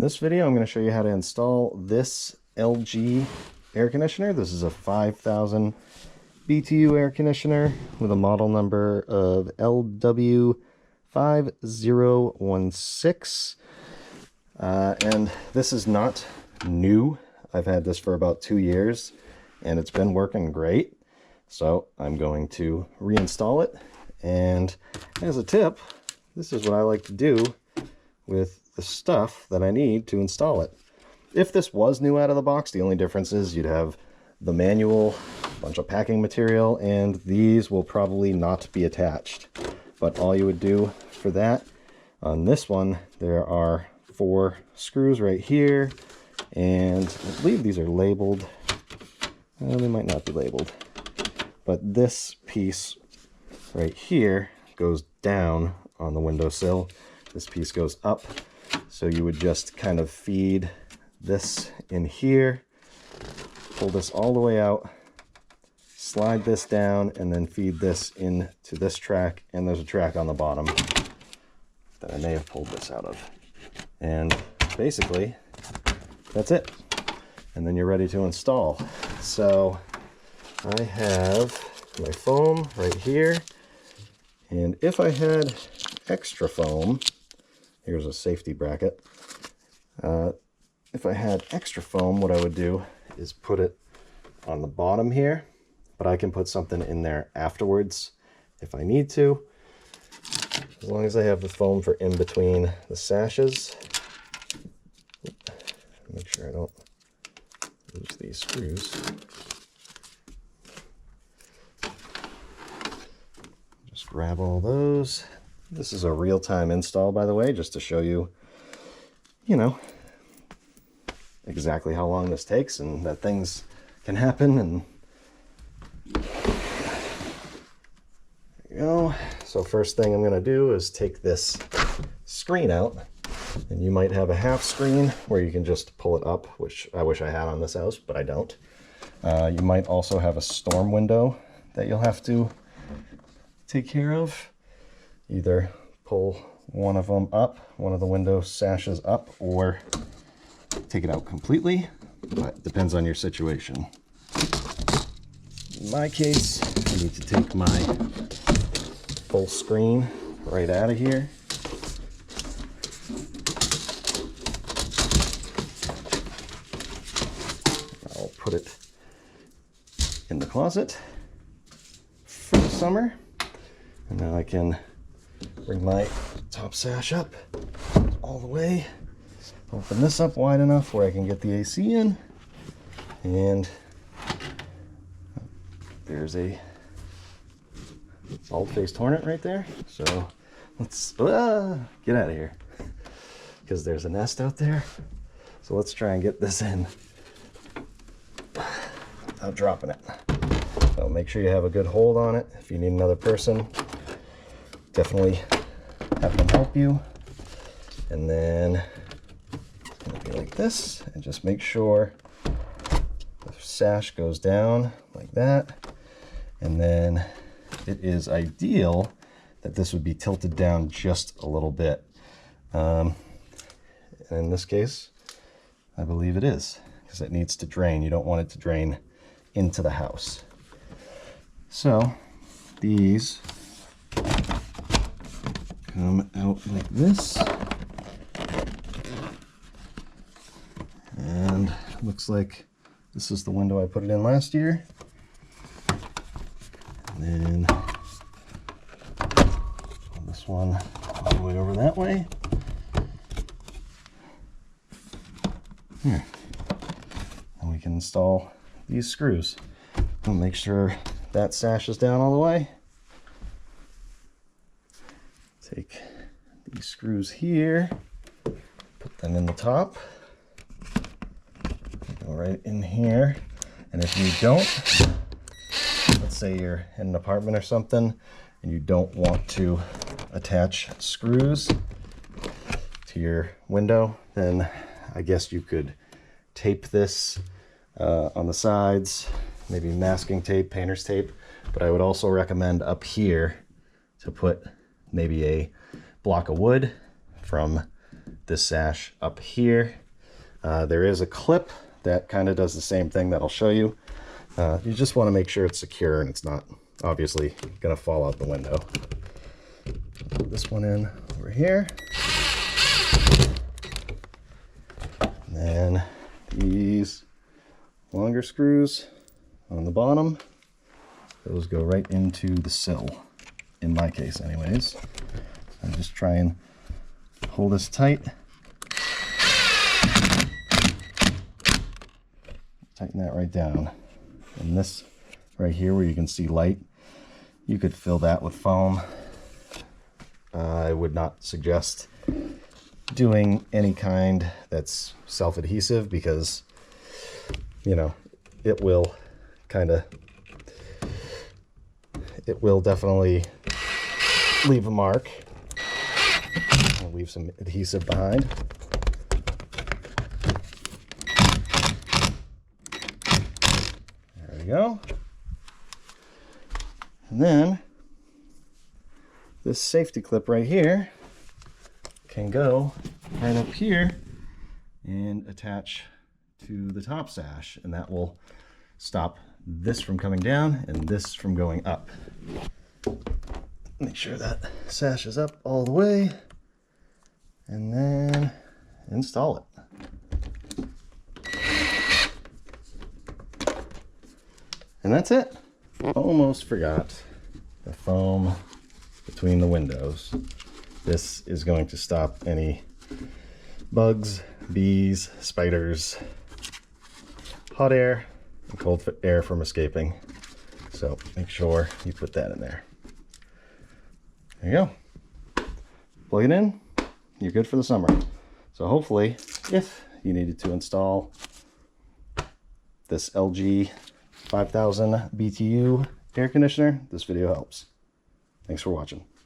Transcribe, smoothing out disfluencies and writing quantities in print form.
In this video, I'm going to show you how to install this LG air conditioner. This is a 5000 BTU air conditioner with a model number of LW5016. And this is not new. I've had this for about 2 years and it's been working great. So I'm going to reinstall it. And as a tip, this is what I like to do with the stuff that I need to install it. If this was new out of the box, the only difference is you'd have the manual, a bunch of packing material, and these will probably not be attached. But all you would do for that, on this one, there are 4 screws right here, and I believe these are labeled. Well, they might not be labeled. But this piece right here goes down on the windowsill. This piece goes up. So you would just kind of feed this in here, pull this all the way out, slide this down, and then feed this into this track. And there's a track on the bottom that I may have pulled this out of. And basically, that's it. And then you're ready to install. So I have my foam right here. And if I had extra foam, here's a safety bracket. If I had extra foam, what I would do is put it on the bottom here, but I can put something in there afterwards if I need to, as long as I have the foam for in between the sashes. Make sure I don't lose these screws. Just grab all those. This is a real-time install, by the way, just to show you, exactly how long this takes and that things can happen. And there you go. So first thing I'm going to do is take this screen out, and you might have a half screen where you can just pull it up, which I wish I had on this house, but I don't. You might also have a storm window that you'll have to take care of. Either pull one of them up, one of the window sashes up, or take it out completely, but it depends on your situation. In my case, I need to take my full screen right out of here. I'll put it in the closet for the summer, and now I can bring my top sash up all the way, open this up wide enough where I can get the AC in, and there's a bald-faced hornet right there. So let's get out of here, because there's a nest out there. So let's try and get this in without dropping it. So make sure you have a good hold on it. If you need another person, definitely have them help you. And then it's going to be like this, and just make sure the sash goes down like that. And then it is ideal that this would be tilted down just a little bit. And in this case, I believe it is, because it needs to drain. You don't want it to drain into the house. So these come out like this, and looks like this is the window I put it in last year. And then this one all the way over that way. Here, and we can install these screws. I'll make sure that sash is down all the way. Take these screws here, put them in the top, go right in here. And if you don't, let's say you're in an apartment or something and you don't want to attach screws to your window, then I guess you could tape this on the sides, maybe masking tape, painter's tape. But I would also recommend up here to put maybe a block of wood from this sash up here. There is a clip that kind of does the same thing that I'll show you. You just want to make sure it's secure and it's not obviously going to fall out the window. Put this one in over here. And then these longer screws on the bottom, those go right into the sill, in my case anyways. So just try and hold this tight. Tighten that right down. And this right here where you can see light, you could fill that with foam. I would not suggest doing any kind that's self-adhesive because, you know, it will definitely leave a mark. I'll leave some adhesive behind. There we go. And then this safety clip right here can go right up here and attach to the top sash, and that will stop this from coming down and this from going up. Make sure that sash is up all the way, and then install it. And that's it. Almost forgot the foam between the windows. This is going to stop any bugs, bees, spiders, hot air, and cold air from escaping. So make sure you put that in there. There you go. Plug it in, you're good for the summer. So hopefully, if you needed to install this LG5000 BTU air conditioner, this video helps. Thanks for watching.